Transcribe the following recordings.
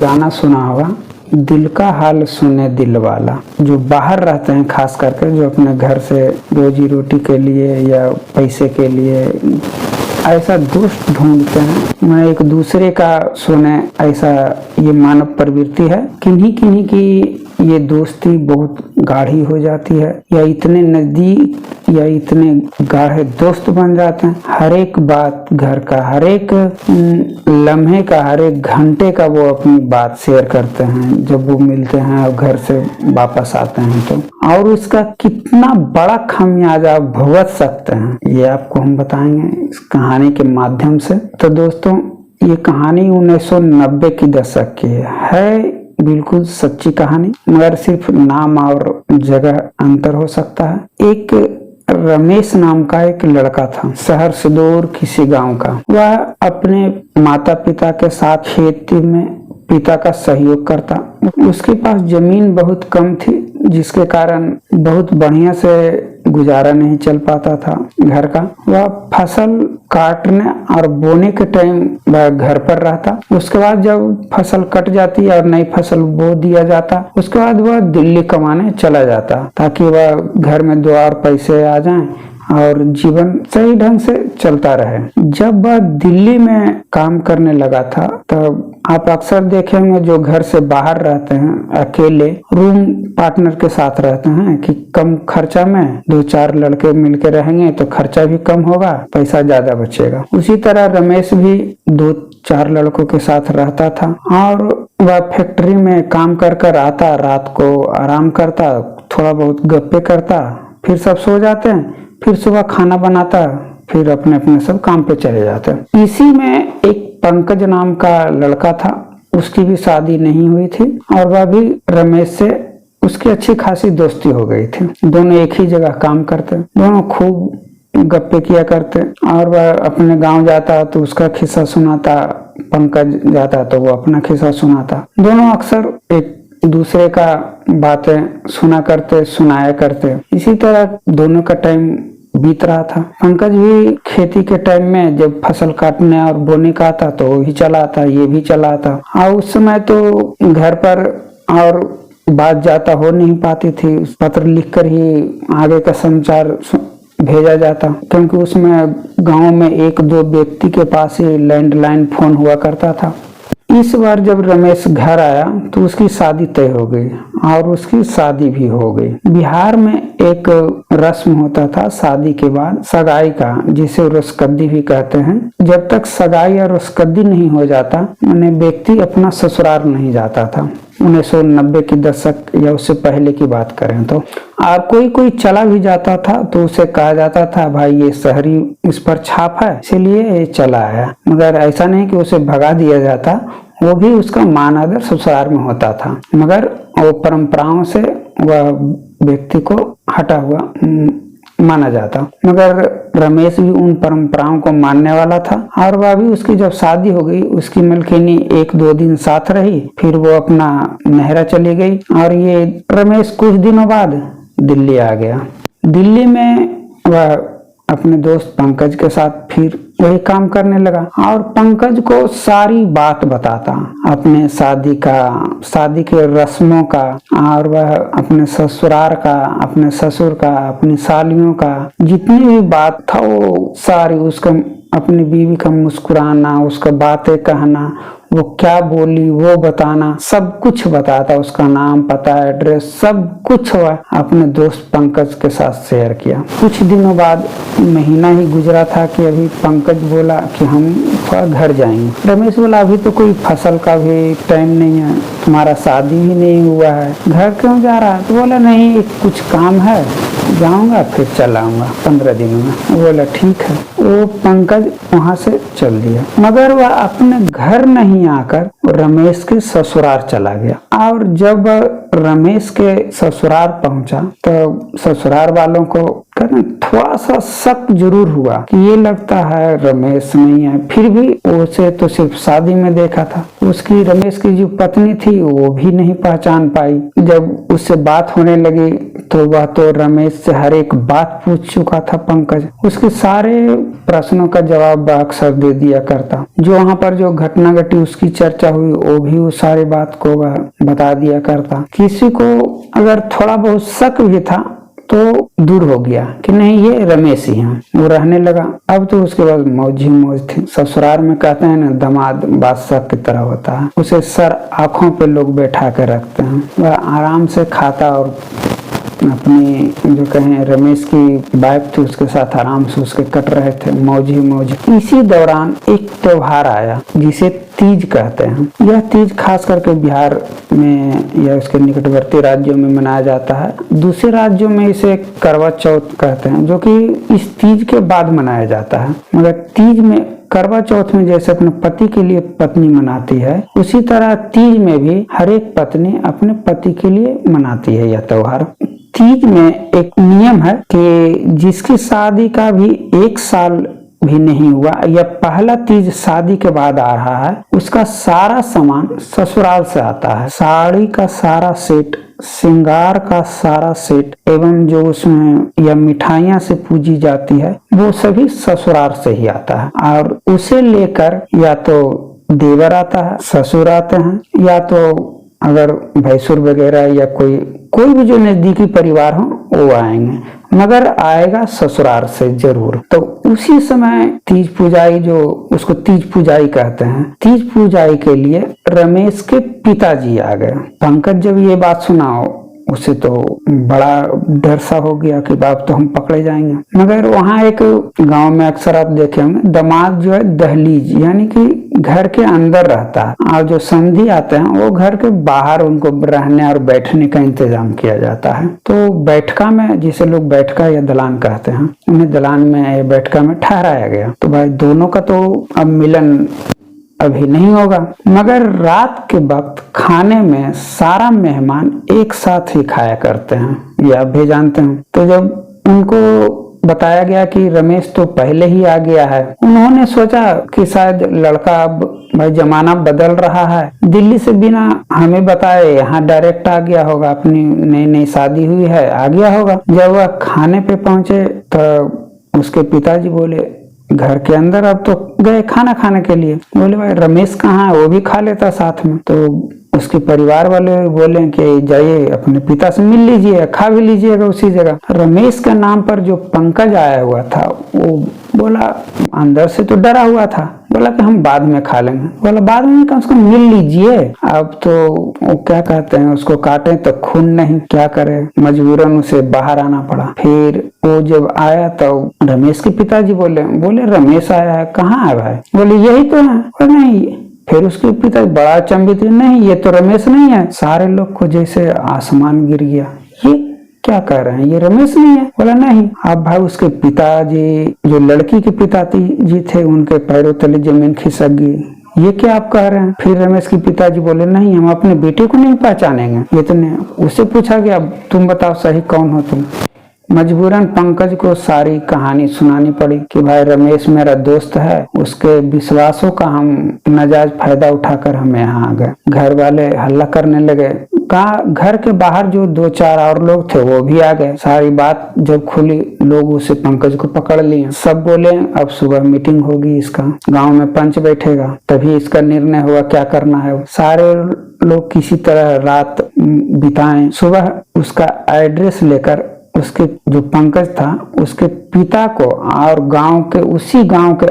गाना सुना होगा, दिल का हाल सुने दिल वाला। जो बाहर रहते हैं, खास करके जो अपने घर से रोजी रोटी के लिए या पैसे के लिए ऐसा दोस्त ढूंढते हैं, मैं एक दूसरे का सुने, ऐसा ये मानव प्रवृत्ति है। किन्हीं किन्हीं की ये दोस्ती बहुत गाढ़ी हो जाती है, या इतने नजदीक या इतने गाढ़े दोस्त बन जाते हैं। हर एक बात घर का, हर एक लम्हे का, हर एक घंटे का वो अपनी बात शेयर करते हैं जब वो मिलते हैं और घर से वापस आते हैं तो। और उसका कितना बड़ा खामियाजा आप भुगत सकते हैं, ये आपको हम बताएंगे इस कहानी के माध्यम से। तो दोस्तों, ये कहानी 1990 की दशक की है, बिल्कुल सच्ची कहानी, मगर सिर्फ नाम और जगह अंतर हो सकता है। एक रमेश नाम का एक लड़का था, शहर से दूर किसी गांव का। वह अपने माता पिता के साथ खेती में पिता का सहयोग करता। उसके पास जमीन बहुत कम थी, जिसके कारण बहुत बढ़िया से गुजारा नहीं चल पाता था घर का। वह फसल काटने और बोने के टाइम वह घर पर रहता। उसके बाद जब फसल कट जाती और नई फसल बो दिया जाता, उसके बाद वह दिल्ली कमाने चला जाता, ताकि वह घर में 2 और पैसे आ जाएं और जीवन सही ढंग से चलता रहे। जब वह दिल्ली में काम करने लगा था, तब आप अक्सर देखेंगे जो घर से बाहर रहते हैं, अकेले रूम पार्टनर के साथ रहते हैं, कि कम खर्चा में 2-4 लड़के मिलकर रहेंगे तो खर्चा भी कम होगा, पैसा ज्यादा बचेगा। उसी तरह रमेश भी 2-4 लड़कों के साथ रहता था और वह फैक्ट्री में काम कर कर आता, रात को आराम करता, थोड़ा बहुत गप्पे करता, फिर सब सो जाते हैं, फिर सुबह खाना बनाता, फिर अपने अपने सब काम पे चले जाते। इसी में एक पंकज नाम का लड़का था, उसकी भी शादी नहीं हुई थी और वह भी रमेश से उसकी अच्छी खासी दोस्ती हो गई थी। दोनों एक ही जगह काम करते, दोनों खूब गप्पे किया करते। और वह अपने गांव जाता तो उसका किस्सा सुनाता, पंकज जाता तो वो अपना किस्सा सुनाता। दोनों अक्सर एक दूसरे का बातें सुना करते, सुनाया करते। इसी तरह दोनों का टाइम बीत रहा था। पंकज भी खेती के टाइम में जब फसल काटने और बोने का आता तो वो भी चला आता, ये भी चला आता। और उस समय तो घर पर और बात जाता हो नहीं पाती थी, पत्र लिखकर ही आगे का समाचार भेजा जाता, क्योंकि उसमें गांव में 1-2 व्यक्ति के पास ही लैंडलाइन फोन हुआ करता था। इस बार जब रमेश घर आया तो उसकी शादी तय हो गई और उसकी शादी भी हो गई। बिहार में एक रस्म होता था शादी के बाद, सगाई का, जिसे रसकद्दी भी कहते हैं। जब तक सगाई या रसकद्दी नहीं हो जाता, माने व्यक्ति अपना ससुराल नहीं जाता था। 1990 की दशक या उससे पहले की बात करें तो। और कोई चला भी जाता था तो उसे कहा जाता था, भाई ये शहरी, इस पर छाप है, इसीलिए ये चला है। मगर ऐसा नहीं कि उसे भगा दिया जाता, वो भी उसका मान आदर ससुराल में होता था। मगर वो परंपराओं से वह व्यक्ति को हटा हुआ माना जाता। मगर रमेश भी उन परंपराओं को मानने वाला था और वह भी, उसकी जब शादी हो गई, उसकी मलकिनी 1-2 दिन साथ रही, फिर वो अपना नहरा चली गई और ये रमेश कुछ दिनों बाद दिल्ली आ गया। दिल्ली में वह अपने दोस्त पंकज के साथ फिर वही काम करने लगा और पंकज को सारी बात बताता, अपने शादी के रस्मों का, और वह अपने ससुराल का, अपने ससुर का, अपनी सालियों का, जितनी भी बात था वो सारी, उसका अपनी बीवी का मुस्कुराना, उसका बातें कहना, वो क्या बोली वो बताना, सब कुछ बताता। उसका नाम, पता, एड्रेस, सब कुछ वह अपने दोस्त पंकज के साथ शेयर किया। कुछ दिनों बाद, महीना ही गुजरा था कि अभी पंकज बोला कि हम थोड़ा घर जाएंगे। रमेश बोला, अभी तो कोई फसल का भी टाइम नहीं है, तुम्हारा शादी भी नहीं हुआ है, घर क्यों जा रहा है? तो बोला, नहीं कुछ काम है, जाऊंगा फिर चल आऊंगा 15 दिनों में। बोला ठीक है। वो पंकज वहां से चल दिया, मगर वह अपने घर नहीं आकर रमेश के ससुराल चला गया। और जब रमेश के ससुराल पहुंचा तो ससुराल वालों को थोड़ा सा शक जरूर हुआ कि ये लगता है रमेश नहीं है। फिर भी उसे तो सिर्फ शादी में देखा था। उसकी रमेश की जो पत्नी थी वो भी नहीं पहचान पाई। जब उससे बात होने लगी तो वह तो रमेश से हर एक बात पूछ चुका था पंकज। उसके सारे प्रश्नों का जवाब अक्सर दे दिया करता। जो वहाँ पर जो घटना घटी उसकी चर्चा हुई वो भी उस सारी बात को वह बता दिया करता। किसी को अगर थोड़ा बहुत शक भी था तो दूर हो गया कि नहीं ये रमेश ही है। वो रहने लगा। अब तो उसके बाद मौज ही मौज थी। ससुराल में कहते हैं ना दामाद बादशाह की तरह होता है। उसे सर आंखों पे लोग बैठा कर रखते हैं। वह आराम से खाता और अपनी जो कहें रमेश की वाइफ थी उसके साथ आराम से उसके कट रहे थे मौज ही मौज। इसी दौरान एक त्योहार आया जिसे तीज कहते हैं। यह तीज खास करके बिहार में या उसके निकटवर्ती राज्यों में मनाया जाता है। दूसरे राज्यों में इसे करवा चौथ कहते हैं जो कि इस तीज के बाद मनाया जाता है। मगर तीज में करवा चौथ में जैसे अपने पति के लिए पत्नी मनाती है उसी तरह तीज में भी हर एक पत्नी अपने पति के लिए मनाती है यह त्योहार। तीज में एक नियम है कि जिसकी शादी का भी 1 साल भी नहीं हुआ या पहला तीज शादी के बाद आ रहा है उसका सारा सामान ससुराल से आता है। साड़ी का सारा सेट, श्रृंगार का सारा सेट एवं जो उसमें या मिठाइयाँ से पूजी जाती है वो सभी ससुराल से ही आता है। और उसे लेकर या तो देवर आता है, ससुर आते हैं या तो अगर भैंसुर वगैरह या कोई भी जो नजदीकी परिवार हो वो आएंगे, मगर आएगा ससुराल से जरूर। तो उसी समय तीज पूजाई जो उसको तीज पूजाई कहते हैं, तीज पूजाई के लिए रमेश के पिताजी आ गए। पंकज जब ये बात सुना उसे तो बड़ा डर सा हो गया कि बाप तो हम पकड़े जाएंगे। मगर वहाँ एक गांव में अक्सर आप देखे होंगे दामाद जो है दहलीज यानी कि घर के अंदर रहता है और जो समधी आते हैं वो घर के बाहर उनको रहने और बैठने का इंतजाम किया जाता है। तो बैठका में जिसे लोग बैठका या दलान कहते हैं उन्हें दलान में बैठका में ठहराया गया। तो भाई दोनों का तो अब मिलन अभी नहीं होगा, मगर रात के वक्त खाने में सारा मेहमान एक साथ ही खाया करते हैं, ये आप भी जानते हैं। तो जब उनको बताया गया कि रमेश तो पहले ही आ गया है, उन्होंने सोचा कि शायद लड़का अब भाई जमाना बदल रहा है, दिल्ली से बिना हमें बताए यहाँ डायरेक्ट आ गया होगा, अपनी नई नई शादी हुई है आ गया होगा। जब वह खाने पे पहुंचे तो उसके पिताजी बोले घर के अंदर अब तो गए खाना खाने के लिए। बोले भाई रमेश कहाँ है, वो भी खा लेता साथ में। तो उसके परिवार वाले बोले कि जाइए अपने पिता से मिल लीजिए, खा भी लीजिएगा उसी जगह। रमेश के नाम पर जो पंकज आया हुआ था वो बोला अंदर से तो डरा हुआ था, बोला कि हम बाद में खा लेंगे। बोला बाद में कम से कम मिल लीजिए। अब तो वो क्या कहते हैं उसको काटे तो खून नहीं, क्या करे, मजबूरन उसे बाहर आना पड़ा। फिर वो जब आया तो रमेश के पिताजी बोले रमेश आया है, कहाँ है भाई? बोले यही तो है। बोले नहीं। फिर उसके पिता बड़ा अचंभित, नहीं ये तो रमेश नहीं है। सारे लोग को जैसे आसमान गिर गया, ये क्या कह रहे हैं, ये रमेश नहीं है? बोला नहीं। अब भाई उसके पिताजी जो लड़की के पिताजी थे उनके पैरों तले जमीन खिसक गई। ये क्या आप कह रहे हैं? फिर रमेश के पिताजी बोले नहीं हम अपने बेटे को नहीं पहचानेंगे। ये तो नहीं। उससे पूछा गया तुम बताओ सही कौन हो तुम? मजबूरन पंकज को सारी कहानी सुनानी पड़ी कि भाई रमेश मेरा दोस्त है, उसके विश्वासों का हम नाजायज फायदा उठाकर हम यहाँ आ गए। घर वाले हल्ला करने लगे। घर के बाहर जो 2-4 और लोग थे वो भी आ गए। सारी बात जब खुली लोग उसे पंकज को पकड़ लिए। सब बोले अब सुबह मीटिंग होगी, इसका गांव में पंच बैठेगा तभी इसका निर्णय होगा क्या करना है। सारे लोग किसी तरह रात बिताएं। सुबह उसका एड्रेस लेकर उसके जो पंकज था उसके पिता को और गांव के उसी गांव के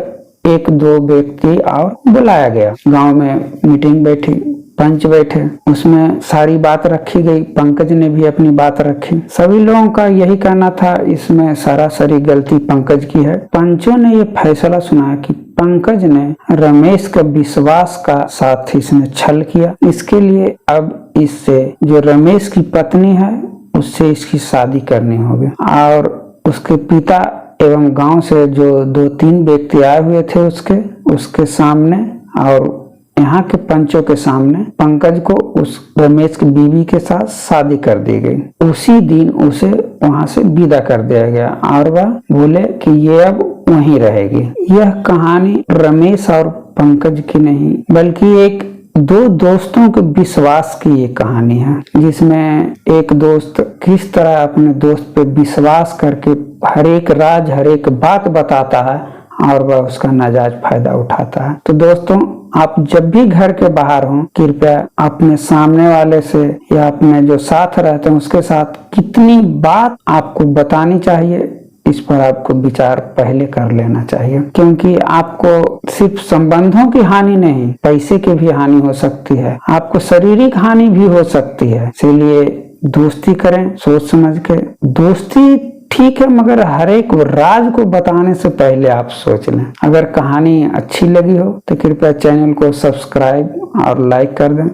1-2 व्यक्ति और बुलाया गया। गांव में मीटिंग बैठी, पंच बैठे, उसमें सारी बात रखी गई। पंकज ने भी अपनी बात रखी। सभी लोगों का यही कहना था इसमें सरासरी गलती पंकज की है। पंचों ने ये फैसला सुनाया कि पंकज ने रमेश का विश्वास का साथ इसने छल किया। इसके लिए अब इससे जो रमेश की पत्नी है उससे इसकी शादी करनी होगी। और उसके पिता एवं गांव से जो 2-3 व्यक्ति आए हुए थे उसके सामने और यहाँ के पंचों के सामने पंकज को उस रमेश की बीवी के साथ शादी कर दी गई। उसी दिन उसे वहां से विदा कर दिया गया और वह बोले कि ये अब वहीं रहेगी। यह कहानी रमेश और पंकज की नहीं बल्कि एक दो दोस्तों के विश्वास की ये कहानी है, जिसमें एक दोस्त किस तरह अपने दोस्त पे विश्वास करके हर एक राज हर एक बात बताता है और वह उसका नाजायज फायदा उठाता है। तो दोस्तों, आप जब भी घर के बाहर हों, कृपया अपने सामने वाले से या अपने जो साथ रहते हैं उसके साथ कितनी बात आपको बतानी चाहिए, इस पर आपको विचार पहले कर लेना चाहिए, क्योंकि आपको सिर्फ संबंधों की हानि नहीं, पैसे की भी हानि हो सकती है, आपको शारीरिक हानि भी हो सकती है। इसलिए दोस्ती करें सोच समझ के। दोस्ती ठीक है, मगर हर एक राज को बताने से पहले आप सोच लें। अगर कहानी अच्छी लगी हो तो कृपया चैनल को सब्सक्राइब और लाइक कर दें।